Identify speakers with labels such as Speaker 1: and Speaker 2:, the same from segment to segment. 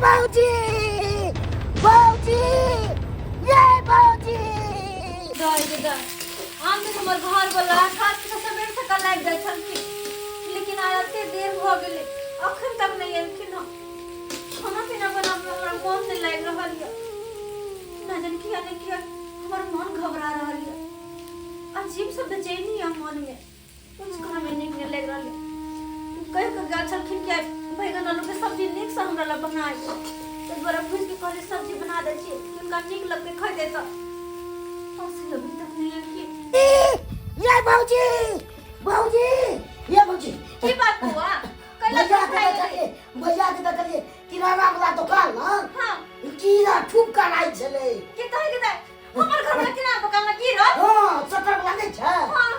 Speaker 1: बाबूजी बाबूजी ये बाबूजी
Speaker 2: हम हमर घर वाला खास के सबेर से कल लाग जाय छलखिन लेकिन आय एते देर भ गेलै अखन तक नहीं एलखिन ह खाना पीना बनाबे हमरा मन नहीं लाग रहल है ना जान किया नहीं किया हमर मन घबरा रहल है अजीब सा बेचैनी है मन में कुछ खाना में नीक नहीं लग रहल है कह के गा छलखिन कि बैगन आलू के सब्जी नीक से हमरा ला बनाई तो बड़ा भूज के कहले सब्जी बना दै छी उनका नीक लगते खा दे तो अभी तक नहीं है कि
Speaker 1: ये बाबूजी बाबूजी ये बाबूजी
Speaker 2: की बात हुआ कल
Speaker 1: भैया के देखलिए किराना वाला दुकान ना
Speaker 2: हां
Speaker 1: कीड़ा ठुक कराई छले
Speaker 2: के कहे हमर घर में किराना दुकान में कीड़ा
Speaker 1: हां सटर वाला नहीं छै
Speaker 2: हां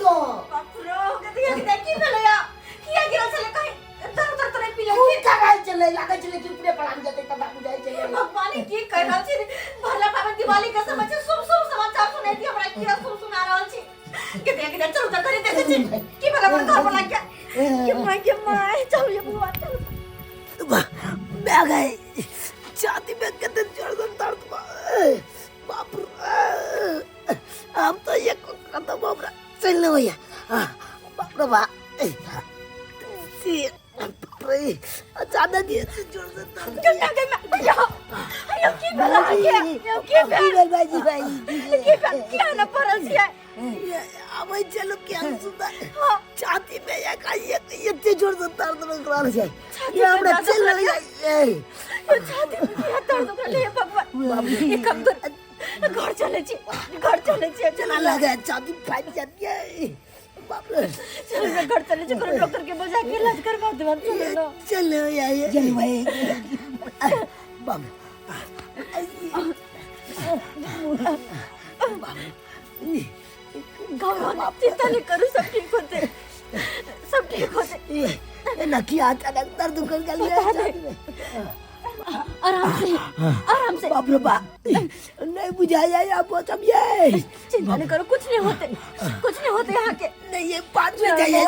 Speaker 1: तो
Speaker 2: बापरो के की भेलैया किया गिरा छले कहीं तर तर पीले
Speaker 1: ठुक कराई छले लागे छले कि ऊपरे पलान जते तब बुझाई छले
Speaker 2: भगवान की कह रहल छी भला पावन दिवाली के समय से शुभ शुभ समाचार सुनै दी हमरा कीड़ा शुभ सुना रहल छी के चल उधर करे देखे छी की भला मन घर बना के माय चल ये बुआ चल
Speaker 1: मैं गई छाती में कितने जोर दर्द बाप रे हम तो ये खत्म हो रहा चल भैया बाप रे बाप सी रे अचानक ये जोर से दर्द
Speaker 2: क्या के मैं यो की भला के
Speaker 1: भाई
Speaker 2: क्या न परल छी
Speaker 1: अब चलो क्या सुधा छाती में ये जोर से दर्द लग रहा है ये हमरा चल ए
Speaker 2: छाती में क्या दर्द कर ले भगवान ये कब घर चले छी
Speaker 1: चला लगा छाती फाट जाती है बाप रे
Speaker 2: चल मैं घर चले छी डॉक्टर के बुला के इलाज करवा दे चलो
Speaker 1: चलो यार चल भाई बाप
Speaker 2: गाँव चिंता नहीं करूँ सब ठीक होते
Speaker 1: ये नकी अचानक दर्द कर गया
Speaker 2: आराम से
Speaker 1: बाप रे बाप नहीं बुझाया आप सब ये
Speaker 2: चिंता नहीं करो कुछ नहीं होते यहाँ के
Speaker 1: नहीं ये पाँच में चाहिए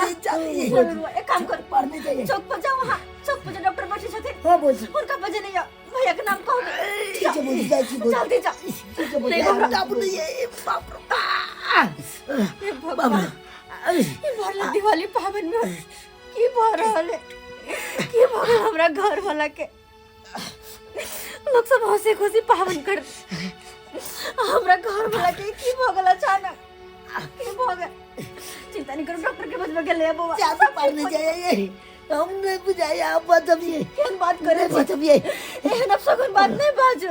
Speaker 2: एक काम कर
Speaker 1: पढ़ने चाहिए
Speaker 2: चौक पर जाओ वहाँ चौक पर डॉक्टर बैठे छथिन
Speaker 1: हाँ बोल
Speaker 2: उनका बजे नहीं भैया के नाम कहो
Speaker 1: ठीक है बोल
Speaker 2: जल्दी जा
Speaker 1: नहीं बाप रे ये बाप रे
Speaker 2: ये भरला दिवाली पावन में की भ रहल है की भ हमरा घर वाला के लोग सब हंसी खुशी पावन कर हमरा घर वाला के की भ गेल अचानक की भ गेल चिंता नहीं करो डॉक्टर के बजबे गेले बाबा
Speaker 1: क्या पढ़ने चाहिए हम नहीं बुझाया आप बताइए
Speaker 2: केन बात करे
Speaker 1: बताइए
Speaker 2: एहन अपसगुन बात नहीं बाजू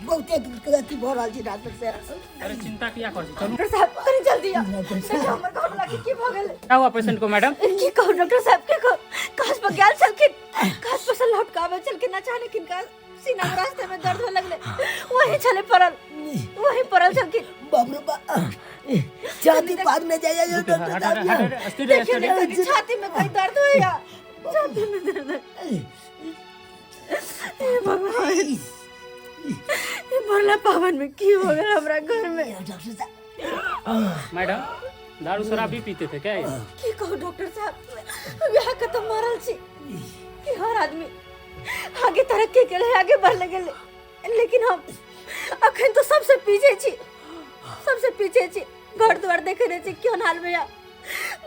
Speaker 1: बहुते गलती भ रहल छी डॉक्टर से
Speaker 3: अरे चिंता किया कर चलो
Speaker 2: डॉक्टर साहब कनी जल्दी आ देखो हमर घर वाला के की भ गेल
Speaker 3: क्या हुआ पेशेंट को मैडम
Speaker 2: की कहू डॉक्टर साहब के काश पर गेल छलखिन काश पर से लटकावे छलखिन अचानक किनका सीना में रास्ते में दर्द होने लगले वही पड़ल छलखिन
Speaker 1: बाप रे बाप छाती पागने चाहिए जो डॉक्टर साहब
Speaker 2: देखिए छाती में कहीं दर्द हो या छाती में दर्द हे भगवान ये भरला पावन में की हो गया हमरा घर में
Speaker 1: डॉक्टर साहब
Speaker 3: मैडम दारू शराब भी पीते थे क्या
Speaker 2: की कहू डॉक्टर साहब यहाँ के तो मरल छी कि हर आदमी आगे तरक्की के लिए आगे बढ़ने के लिए लेकिन हम अखन तो सबसे पीछे छी घर द्वार देखे रहे छी क्यों हाल में या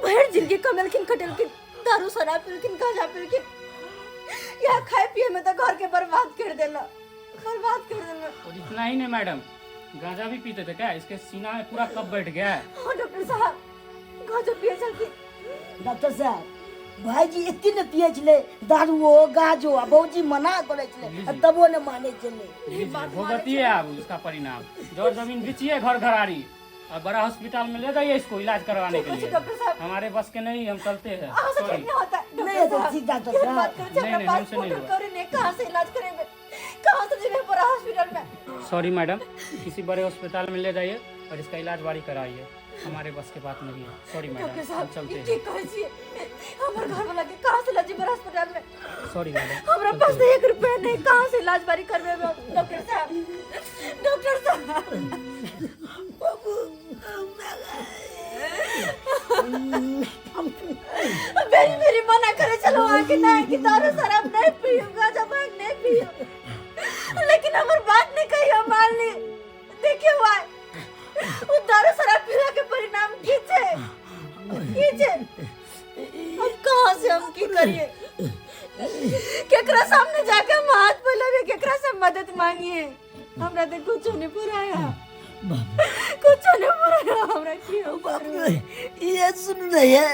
Speaker 2: भर जिंदगी कमेलखिन खटेलखिन दारू शराब पीलखिन गांजा पीलखिन या खाए पिए में तो घर के बर्बाद कर देला
Speaker 3: और इतना ही नहीं मैडम गांजा भी पीते थे क्या इसके सीना में पूरा कब बैठ गया है
Speaker 2: हाँ डॉक्टर साहब गांजा पिए छलखिन
Speaker 1: डॉक्टर साहब भाईजी इतने न पिए छले दारू गाजो बाबूजी मना करे छले तबो न माने छले
Speaker 3: भोगती है अब उसका परिणाम जो जमीन बेचिए घर घरारी और बड़ा हॉस्पिटल में ले जाइए इसको इलाज करवाने के लिए हमारे बस के नहीं हम चलते हैं सॉरी
Speaker 1: नहीं डॉक्टर साहब
Speaker 3: नहीं हमसे नहीं होगा
Speaker 2: कहाँ से इलाज करेंगे कहाँ से जगह पर हॉस्पिटल में
Speaker 3: सॉरी मैडम किसी बड़े हॉस्पिटल में ले जाइए और इसका इलाज बारी कराइए हमारे बस के बात नहीं है सॉरी मैडम हम चलते हैं
Speaker 2: ठीक कहे छी हमर घर वाला के कहाँ से लाजी बड़ा अस्पताल में
Speaker 3: सॉरी मैडम
Speaker 2: हमरा पास 1 रुपया नहीं कहाँ से इलाज बारी करवे डॉक्टर साहब
Speaker 1: बाबू
Speaker 2: मेरी मना करे चलो आके ना कि दारू शराब नहीं पीऊंगा जब मैं केकरा सामने जाके हम हाथ फैलावे, केकरा से मदद मांगिए? हमरा तो कुछ नहीं पुराया, कुछ नहीं पुराया हमरा की हो
Speaker 1: बाप रे ये सुन रही है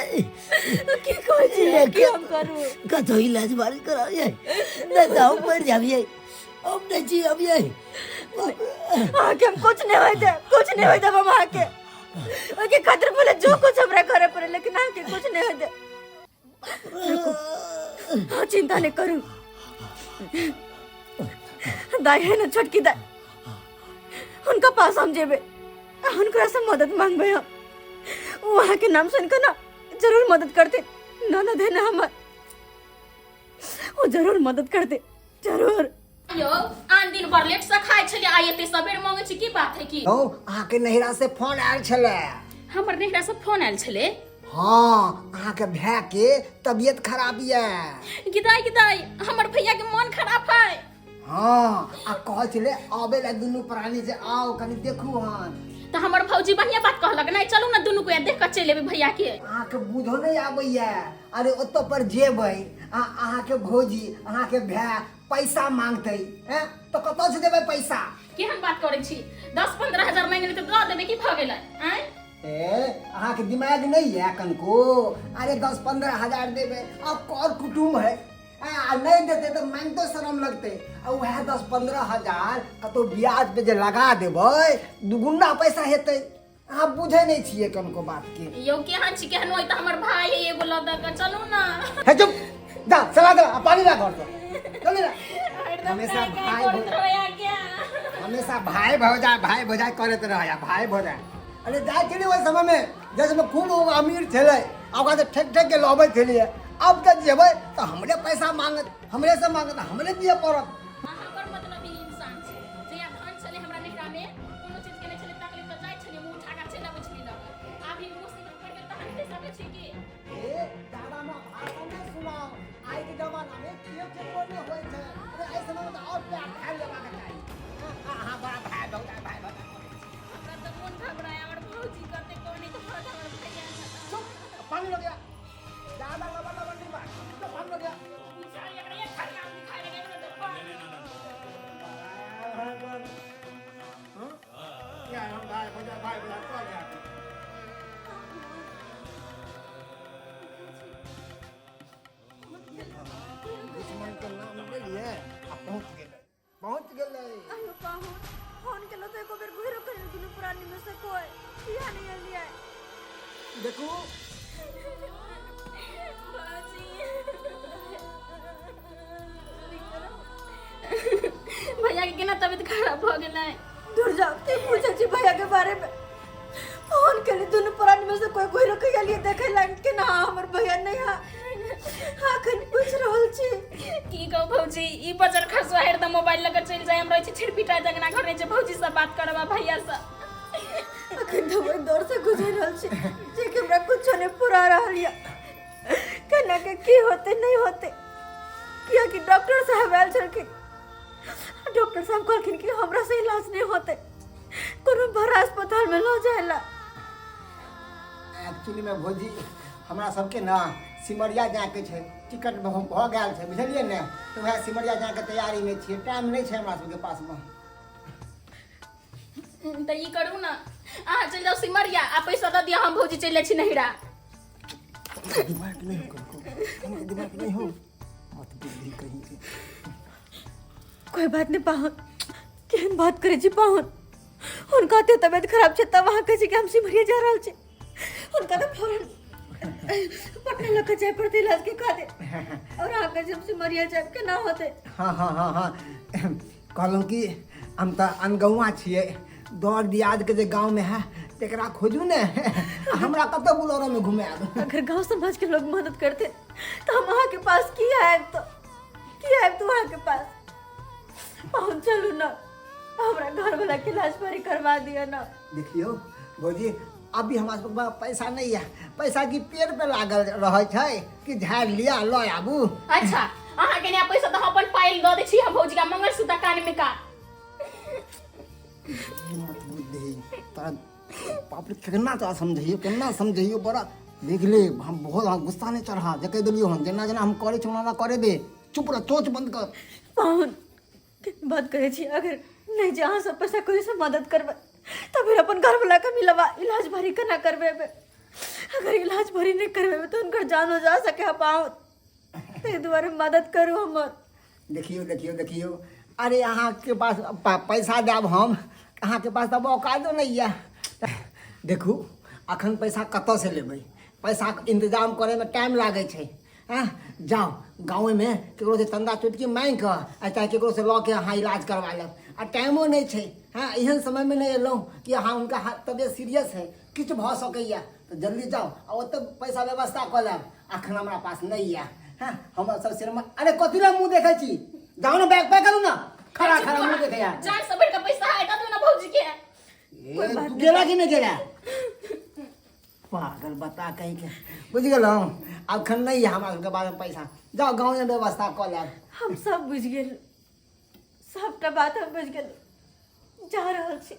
Speaker 2: की कोई चीज की हम करूं?
Speaker 1: कतो इलाज बारी करा ये नहीं तो मर जाइए अब नहीं जी अब ये
Speaker 2: आके हम कुछ नहीं होई दे, कुछ नहीं होई दे हम आके ओके खातिर बोले जो कुछ हमरा करे पड़े, लेकिन आके कुछ नहीं होई दे। हाँ चिंता नहीं करूं, दाई है ना छोटकी दाई, उनका पास हम जेबे, उनकरा से मदद मांगबे हम, वहाँ के नाम सुनकर ना जरूर मदद करते, ननद है ना हमार, वो जरूर मदद करते जरूर।
Speaker 4: यो आन दिन भर लेट से खाए छले, आइ एते सबेर मांगे छी की बात है की?
Speaker 5: ओ अहाँ के नहिरा से फोन आयल छले।
Speaker 4: हमर नहिरा से फोन आयल छले।
Speaker 5: हाँ अहाँ के भाई के तबियत खराब है।
Speaker 4: गिदाई गिदाई हमर भैया के मन खराब है।
Speaker 5: हाँ आ कह छले आबे ला दुनू प्राणी से आओ कनी देखू हन।
Speaker 4: त हमर भौजी बढ़िया बात कहलक, नहीं चलू ना दुनू को देख के चल लेबे भैया के।
Speaker 5: अहाँ के बुझो नहीं आबैया, अरे ओतो पर जेबै अहाँ के भौजी अहाँ के भाई पैसा मांगते हैं तो कतो से देबै पैसा?
Speaker 4: केहन बात करे छी? 10-15 हजार मांगले त द देबे की भ गेलै? हैं
Speaker 5: अहाँ के दिमाग नहीं है कनको? अरे 10-15 हजार देवे अब कर कुटुम है, नहीं देते तो मांग तो शर्म लगते, और वह 10-15 हजार कतो ब्याज पे जे लगा देवे दुगुना पैसा हेते। अहाँ बुझे नहीं छिए कनको बात के।
Speaker 4: यो केहन छी केहन होय त हमर भाई है एगो ल द के चलू ना।
Speaker 5: हे चुप जा चला दे पानी ला घर तो चल ना। हमेशा भाई भौजाई करते रहा भाई भौजाई। अरे जाए छे ओइ समय में जैसे में खूब अमीर छले, अब का ठेक ठेक के लबे छलिए, अब तक जेबै तो हमरे पैसा मांगत, हमरे से मांगत, हमरे दिए पड़त।
Speaker 4: हमर मतलब ई इंसान छै जे या धन छले हमरा नेकरा में कोनो चीज के नहीं छले तकले त जाय छले मुंह उठा के चला बछली लग, अभी मुसीबत पड़ गेल त हम दे सके छी की?
Speaker 5: ए दादा में भाषण में सुनाओ, आज के जमाना में कियो के कोने होय छै, अरे ऐ समय में और प्यार खाए लेबा के चाही। हां बड़ा भाई भौजाई
Speaker 4: हमरा त मन घबराया, हमर भौजी करते कोनी त फट हमर भैया
Speaker 5: चुप पानी लग गया दादा लबा नहीं बात तो पानी लग गया।
Speaker 4: पूछा एकरा एक खाली आदमी खाए लगे न त
Speaker 5: क्या हम भाई भौजाई तो गया दुश्मन के नाम ले लिए पहुंच गेले।
Speaker 2: आयो पाहु फोन केलो तो एको बेर घुरो करे दुनु प्राणी में से कोई किया नहीं लिया
Speaker 5: देखो
Speaker 4: भैया के केना तबियत खराब हो गेलै?
Speaker 2: दूर जाओ ते पूछे छी भैया के बारे में, फोन केली दुनु प्राणी में से कोई घुरो के लिए देखे लाग के ना हमर भैया नहीं हा आखन पूछ रहल छी
Speaker 4: की कहू भौजी, ई बजर खसवा हेर द मोबाइल लगा चल जाय, हम रहै छी छिड़पिटा जगना घर जे भौजी से बात करबा भैया से।
Speaker 2: अखन तो मैं दौर से गुजर रहल छी जे के हमरा कुछ नहीं पूरा रहल या केना के की होते नहीं होते, किया कि डॉक्टर साहब आयल छलखिन, डॉक्टर साहब कहलखिन कि हमरा से इलाज नहीं होते, कोनो बड़ा अस्पताल में लो जाएला।
Speaker 5: एक्चुअली में भौजी हमरा सबके ना सिमरिया जाके छै, टिकट भ गेल छै बुझलिए ने, तो वह सिमरिया जाके तैयारी में छिए, टाइम नहीं छै हमरा सबके पास में।
Speaker 4: त ई करू ना अहाँ चल जाओ सिमरिया, आ पैसा द दिया हम भौजी चल छी नहिरा।
Speaker 5: दिमाग नहीं हो दिमाग नहीं हो मत बुद्धि कहीं के।
Speaker 2: कोई बात नहीं पाहुन, केहन बात करे छी पाहुन, उनका तो तबियत खराब छै त वहां कहे छी कि हम सिमरिया जा रहल छी, उनका तो फौरन पटना लेके जाए पड़ते इलाज के खातिर, और आगे जब सिमरिया जाए के ना होते।
Speaker 5: हाँ कहलूँ कि हम तो अनगौआ छिए, दौड़ दियाद के जे गाँव में है तेकरा खोजू ने हमरा कतो बुलोरो में घुमाएब।
Speaker 2: अगर गांव समाज के लोग मदद करते तो हम वहाँ के पास किया है तो वहाँ के पास पाहुन चलू ना, हमरा घर वाला के इलाज पारी करवा दिया ना।
Speaker 5: देखियो भौजी अभी हमारे पास पैसा नहीं है, पैसा की पेड़ पे लागल रहे छै कि झाड़ लिया लो आबू।
Speaker 4: अच्छा अहाँ के नया पैसा त अपन पाइल द दे छी हम भौजी का मंगलसूत्र कान में का।
Speaker 5: मत बुद्धि तोरा बाप रे केना तो समझियो बड़ा देख ले हम बहुत गुस्सा नहीं चढ़ा जे कह दिलियो हम जेना जेना हम करे छुना करे दे चुप रह चोच बंद कर
Speaker 2: पाहुन बात करे छी अगर नहीं जहाँ सब पैसा कोई से मदद करबे तो फिर अपन घर वाला का मिलवा इलाज भरी करना करबे अगर इलाज भरी नहीं करबे तो उनका जान हो जा सके पाहुन ते द्वारा मदद करू हमर
Speaker 5: देखियो अरे अहाँ के पास पैसा देब हम अहाँ के पास तब औकातो नहीं है देखू अखन पैसा कतऽ से लेबै पैसा के इंतजाम करे में टाइम लागे छै जाओ गाँव में केकरो से चंदा चुटकी मांग के आ चाहे केकरो से लऽ के अहाँ इलाज करवा लेब आ टाइमो नहीं छै एहन समय में नहीं एलहुँ कि अहाँ उनका तबियत सीरियस है किछु भऽ सकैया तो जल्दी जाओ आ ओतऽ पैसा व्यवस्था कऽ लेब अखन हमरा पास नहीं है हम सब सिर में अरे कथी ला मुँह देखै छी जाओ ना बैग पैक करू ना खड़ा मुँह देखे यार
Speaker 4: जान से बढ़ के पैसा है दो ना भौजी के
Speaker 5: तू गेला कि नहीं गेला पागल बता कहीं के बुझ गल अखन नहीं है हमारा के बारे में पैसा जाओ गाँव में व्यवस्था कऽ लेब
Speaker 2: हम सब बुझ गेल सबटा बात हम बुझ गेल जा रहल छी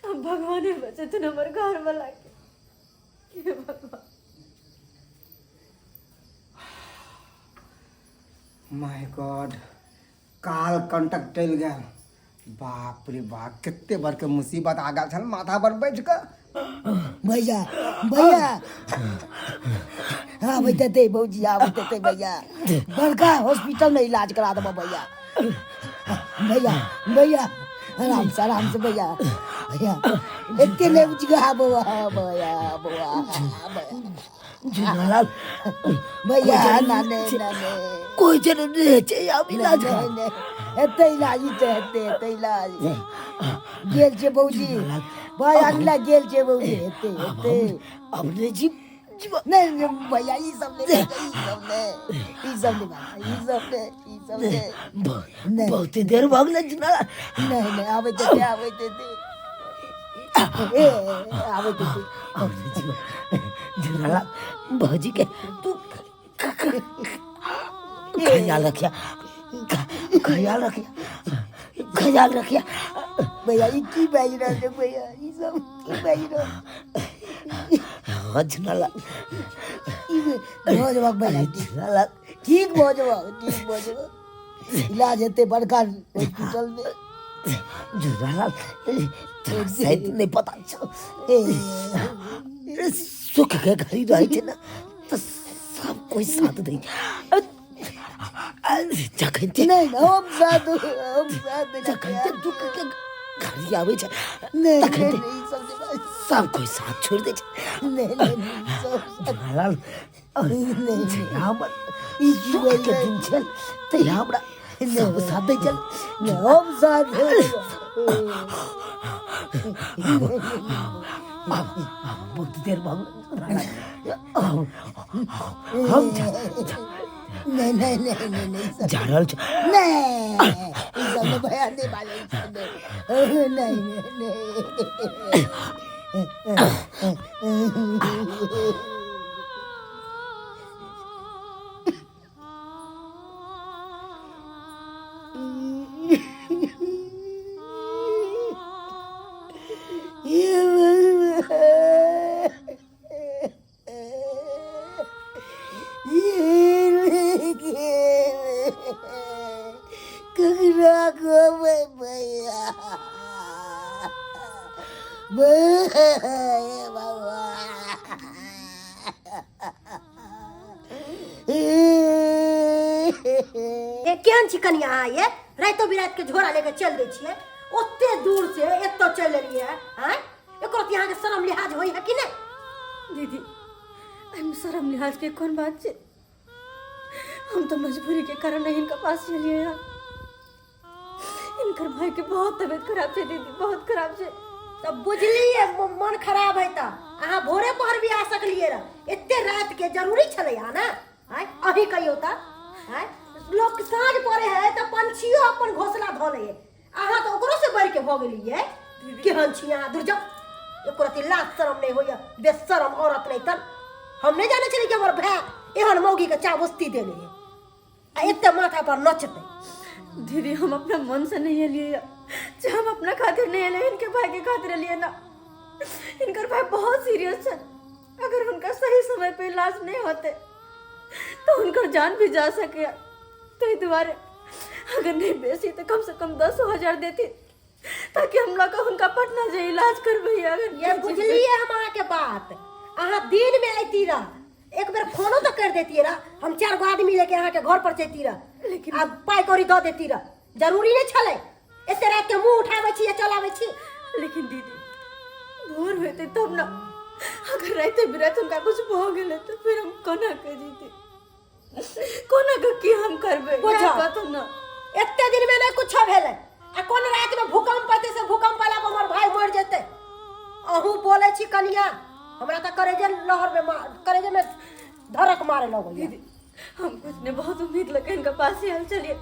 Speaker 2: अब भगवाने बचत हमर घर वाला के हे भगवान
Speaker 5: माय गॉड काल कंटक टल गया बाप रे बाप कितने बार के मुसीबत आ गया छल माथा पर बैठ कर
Speaker 1: भैया हाँ बैठते भौजी बैठते भैया बड़का हॉस्पिटल में इलाज करा दो भैया आराम से भैया इतने नहीं बुझ गया भैया नाने कोई जरूरत नहीं चाहिए अब इलाज एते इलाज गेल छे भौजी भाई अगला गेल छे भौजी एते अपने जी नहीं भैया ई सब ने बहुत देर भग ले नहीं आवे जरा भौजी के तू ख्याल रखिया भैया ई की बाज रहे भैया ई सब की बाज रहे झनला भोजवा भैया झनला ठीक भोजवा इलाज हेते बड़का हॉस्पिटल में झनला शायद नहीं पता सुख के घरी रहे थे ना तो सब कोई साथ दे जखन नहीं हम साथ जखन दुख के घरी आवे छै नहीं सब कोई साथ छोड़ दे नहीं हम ई सुख के दिन छल त हमरा सब साथ दे चल हम साथ बहुत देर हम नहीं जा रहल छ नहीं ई सब बयान नहीं बाले नहीं
Speaker 6: केहन चिकन यहाँ ये रातो बिरात के झोरा लेके चल दै छियै ओते दूर से एतो चल एलियै हैं एको यहाँ के शर्म लिहाज होई है कि नहीं
Speaker 2: दीदी हम शर्म लिहाज के कौन बात छै हम तो मजबूरी के कारण नहीं इनका पास चलिए यार इनकर भाई के बहुत तबीयत खराब छै दीदी बहुत खराब छै
Speaker 6: तब बुझलिए मन खराब है त अहाँ भोरे पहर भी आ सकलिए रह एते रात के जरूरी छले यहाँ ना हैं अभी कहियो त हैं लोग साँझ पड़े है तो पंछियों अपन घोसला धो ले अहाँ तो ओकरो से बढ़ के भ गेलिए केहन छी अहाँ दूर जाओ एको रति लाज शरम नहीं होइए बेशरम औरत नहीं तन हम नहीं जाने छली कि हमर भाई एहन मौगी के चाबुस्ती देने है आ एते माथा पर नचते
Speaker 2: दीदी हम अपना मन से नहीं लिए जो हम अपना खातिर नहीं ले, इनके भाई के खातिर लिए ना। इनकर भाई बहुत सीरियस है, अगर उनका सही समय पे इलाज नहीं होते तो उनका जान भी जा सके। तो दोबारा अगर नहीं बेची तो कम से कम 10,000 देती, ताकि हम लोग का उनका पटना जाए इलाज करबे। अगर
Speaker 6: ये बुझलिए हमारा के बात, अहाँ दिन में आती रहा, एक बार फोनो तो कर देती रहा, हम 4 गो आदमी लेके अहाँ के घर पर चलती रहा, लेकिन अब पाई कौड़ी दो देती रहा। जरूरी नहीं छले एते रात के मुंह उठावे छी या चलावे छी।
Speaker 2: लेकिन दीदी भोर होते तब ना, अगर रात बिरात उनका कुछ हो गेले तो फिर हम कोना के जीते, कोना के की हम करबे।
Speaker 6: बुझा
Speaker 2: पता ना
Speaker 6: एते दिन में नहीं कुछ भेले, आ कोन रात में भूकंप आते से भूकंप वाला हमर भाई मर जेते। अहू बोले छी कनिया, हमरा त करेजे लहर में करेजे में धड़क मारे लगो।
Speaker 2: दीदी हम कुछ ने बहुत उम्मीद लगे इनका पास ही हम चलिए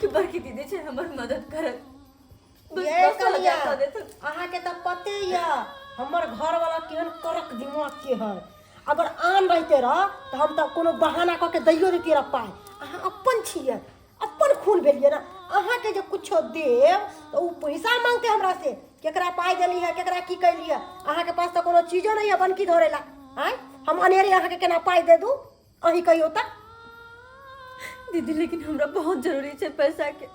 Speaker 2: कि बड़की दीदी से हमारी मदद करत।
Speaker 6: ये कनिया अहाँ के त पते या हमर घर वाला केहन करक दिमाग के है। अगर आन रहते रह तो हम तो कोनो बहाना क के दैयो देती रह पाए। अहाँ अपन छिए, अपन खून भेलिए ना। अहाँ के जो कुछो देव तो उ पैसा मांगते हमरा से, केकरा पाई देली है, केकरा की कैली है। अहाँ के पास तो कोनो चीजो नहीं है बनकी धरेला। हैं हम अनेरे अहाँ के केना पाई दे दू, अही कहियो त
Speaker 2: दीदी। लेकिन हमरा बहुत जरूरी है पैसा के,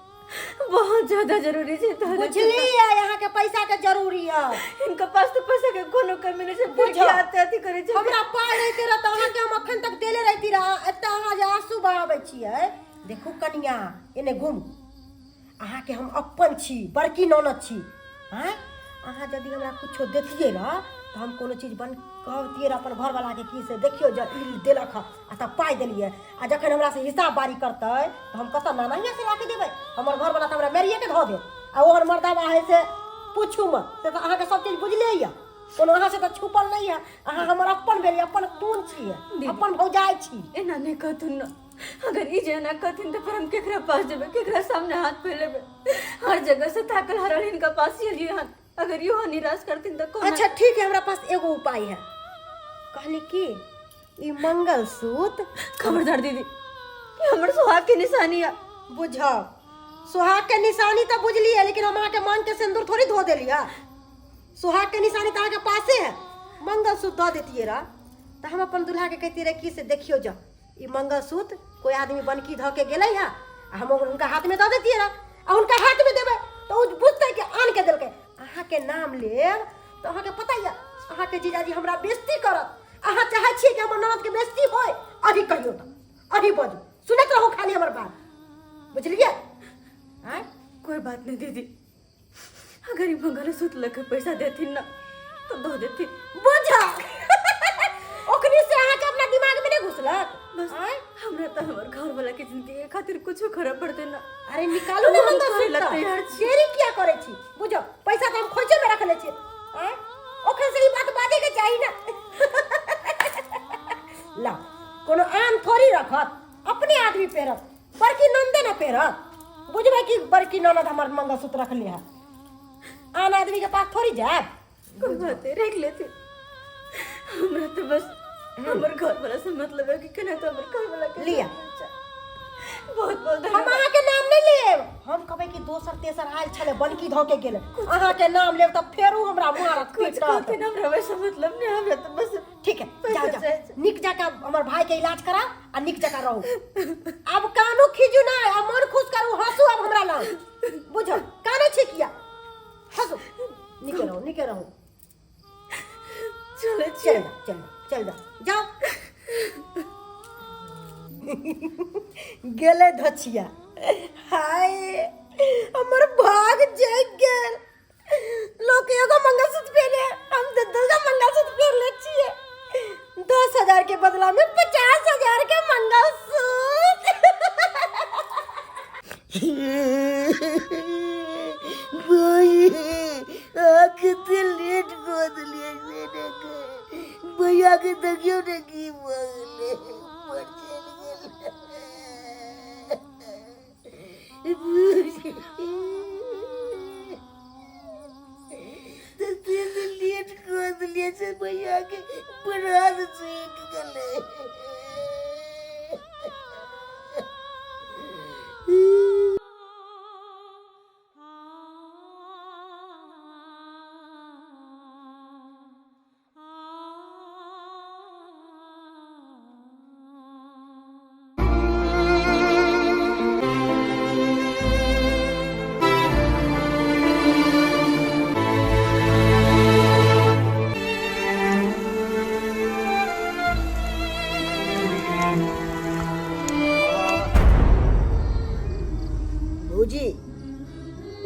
Speaker 2: बहुत ज्यादा जरूरी है।
Speaker 6: बुझली है यहाँ के पैसा के जरूरी है।
Speaker 2: इनका पास तो पैसा के कोनो कमी नहीं है, बुझा आते अथी करे छै।
Speaker 6: हमरा पाई रहते रह त अहाँ के हम अखन तक देले रहती रह। एत अहाँ जे आंसू बहावे छिए, देखू कनिया एने घूम, अहाँ के हम अपन छी, बड़की ननद छी। हैं अहाँ यदि हमरा कुछो देतिए ना तो हम कोनो चीज बन कहतिए अपन घर वाला के की से देखियो जे ई देलक आ त पाई देलिए। आ जखन हमरा से हिसाब बारी करतै तो हम कत नानाइया से लाके देबै। हमर घर वाला त हमरा मेरिए के ध दे, आ ओहर मर्दावा है से पूछू मत। से त अहाँ के सब चीज बुझले या, कोनो अहाँ से त छुपल नहीं है। अहाँ हमर अपन भेली, अपन खून छी, अपन भौजाई छी।
Speaker 2: एना नहीं कहतुन ना, अगर ई जे ना कहथिन तो फिर हम केकरा पास जेबे, केकरा सामने हाथ फैलेबे। हर जगह से थाकल हरल इनका पास ही लिए हाथ, अगर यो निराश करथिन तो कोना।
Speaker 6: अच्छा ठीक है, हमरा पास एगो उपाय है। कहली कि ई मंगलसूत्र।
Speaker 2: खबरदार दीदी, ये हमर सुहाग के निशानी है।
Speaker 6: बुझा सुहाग के निशानी तो बुझली है, लेकिन हम अहाँ के मांग के सिंदूर थोड़ी धो देलिया। सुहाग के निशानी तो अहाँ के पासे है, मंगलसूत्र धो देतिए रहा तो हम अपन दुल्हा के कहती रहे कि से देखियो जा ई मंगलसूत्र कोई आदमी बनकी धो के गेलै है, हम उनका हाथ में दे देतिए रहा। आ उनका हाथ में देबै तो उ बुझतै कि आन के देलकै। अहाँ के नाम लेब तो अहाँ के पता है अहाँ के जीजाजी हमरा बेइज्जती करत। अहाँ चाहे छिए कि हमर ननद के बेइज्जती होय, अभी कहियो त अभी बजू, सुनत रहो खाली हमर बात, बुझलिए। हैं
Speaker 2: कोई बात नहीं दीदी, अगर ई मंगलसूत्र लेके पैसा देथिन ना तो दो देथिन।
Speaker 6: बुझा ओकनी से अहाँ के अपना दिमाग में नहीं घुसलक।
Speaker 2: बस हमरा तो हमर घर वाला के जिंदगी के खातिर कुछो खराब पड़ते ना।
Speaker 6: अरे निकालू ना मंगलसूत्र,
Speaker 2: तैयार छी।
Speaker 6: देरी किया करे छी। बुझो पैसा तो हम खोजे में रखले छी। हैं ओखन से ई बात बाजे के चाहिए ना। ला कोनो आन थोड़ी रखत, अपने आदमी पेरत, बड़की नंदे ना पेरत। बुझबे कि बड़की ननद हमर मंगलसूत्र रख लिया, आन आदमी के पास थोड़ी जाए।
Speaker 2: कोई बात नहीं, रख लेते। हमरा तो बस हमर घर वाला से मतलब है कि केना तो हमर घर वाला के
Speaker 6: लिया।
Speaker 2: बहुत बहुत
Speaker 6: हम अहाँ के नाम नहीं लेब, हम कहबै कि दोसर तेसर आयल छले बनकी धो के गेले। अहाँ के नाम लेब त फेरू हमरा मारत
Speaker 2: कुछ कहते ना, हमरा वैसा मतलब नहीं। हमरा तो बस
Speaker 6: ठीक है जाओ जाओ, निक जाका हमर भाई के इलाज करा आ निक जाका रहो। अब कानू खिजू ना, अब मन खुश करू, हंसू अब हमरा लग। बुझो काने छी किया, हंसू, निके रहो।
Speaker 2: चले
Speaker 6: चल जाओ। गेले धछिया, हाय हमर भाग जग गेल। लोग एगो मंगलसूत्र पहने, हम तो 2 मंगलसूत्र पहन ले छिए। 10,000 के बदला में 50,000 के मंगलसूत्र।
Speaker 1: भाई कितने लेट गोद लिए मैंने के भैया के देखियो ने की मांगले मर चल लेट गोद लिए से भैया के बरात सीख गले।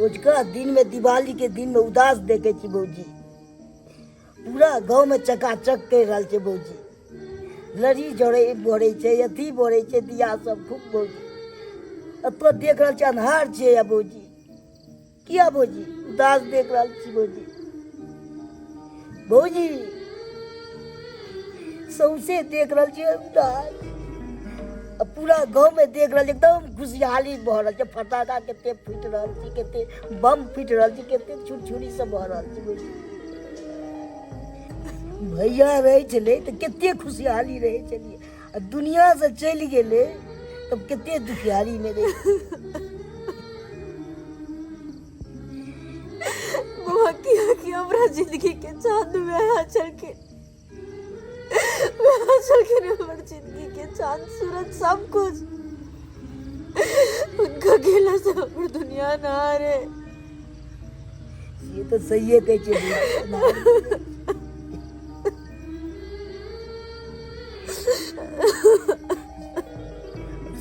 Speaker 1: ओजका दिन में दिवाली के दिन में उदास देखे छी भौजी। पूरा गांव में चकाचक कर रहा है भौजी। लड़ी जड़े बढ़े छे, अथी बढ़े छे, दिया सब खूब भौजी। अब तो देख रहा छे अन्हार छे या भौजी। किया भौजी उदास देख रहा छी भौजी। भौजी सौसे देख रहा छे उदास। अब पूरा गांव में देख रहा एकदम खुशहाली बह रहा है। फटाका केते फूट रहा है, केते बम फूट रहा है, केते छुरछुरी सब बह रहा है भौजी। भैया रहे चले तो केते खुशहाली रहे चलिए। अब दुनिया से चल गए तब केते दुखियारी में रहे।
Speaker 2: बुआ की हमरा जिंदगी के चांद में आ चल के हमर जिंदगी के चांद सूरज सब कुछ उनका गेला से हमर दुनिया ना रे।
Speaker 1: ये तो सही है कहे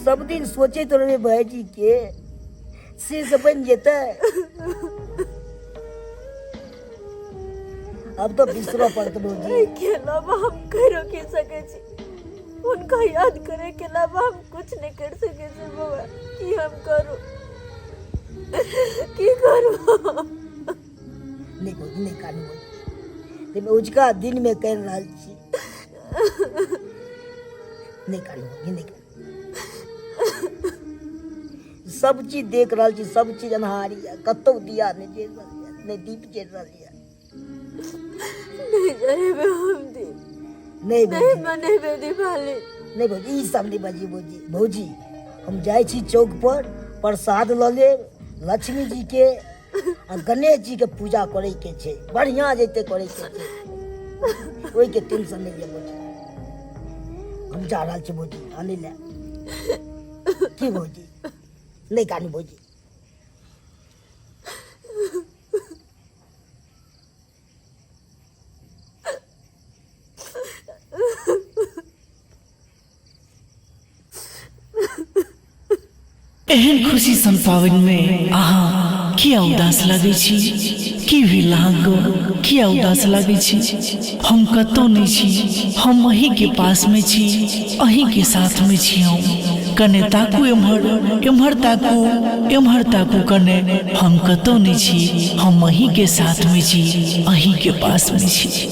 Speaker 1: सब दिन सोचे तो रहे भाईजी के से बन जेता। अब तो बिस्तरा पड़त भौजी।
Speaker 2: के अलावा हम करो के सके छी, उनका याद करे के अलावा हम कुछ नहीं कर सके छी बाबा। की हम करो की करो
Speaker 1: नहीं भौजी नहीं कानू भौजी। ते उजका दिन में कर रहा छी। नहीं कानू भौजी नहीं कानू। सब चीज देख रहा छी, सब चीज अन्हारी है। कतो दिया नहीं जल रहा है, नहीं दीप जल रहा है।
Speaker 2: नहीं जरे बे हम दी
Speaker 1: नहीं
Speaker 2: नहीं मने बे दिवाली
Speaker 1: नहीं भौजी ई सब नहीं बाजी भौजी। भौजी हम जाए छी चौक पर प्रसाद ल ले। लक्ष्मी जी के आ गणेश जी के पूजा करे के छे, बढ़िया जैते करे के छे। कोई के टेंशन नहीं है भौजी। हम जा रहा छी भौजी आने ले। की भौजी नहीं कानी भौजी।
Speaker 7: एहन खुशी सन पावन में अहाँ किया उदास लगे छी? की भेल अहाँके? किया उदास लगे छी? हम कतौ नहीं छी, हम अहीं के पास में छी, अहीं के साथ में छी। हम कने ताकू एम्हर, एम्हर ताकू, एम्हर ताकू कने। हम कतौ नहीं छी, हम अहीं के साथ में छी, अहीं के पास में छी।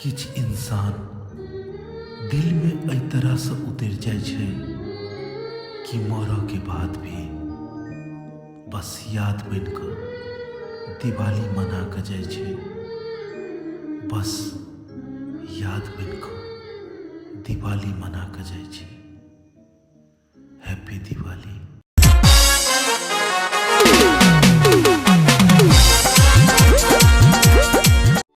Speaker 8: किछ इंसान दिल में एहि तरह से उतर जाय छै कि मरऽ के बाद भी बस याद बन कऽ दिवाली मना कऽ जाय छै। बस याद बन कऽ दिवाली मना कऽ जाय छै।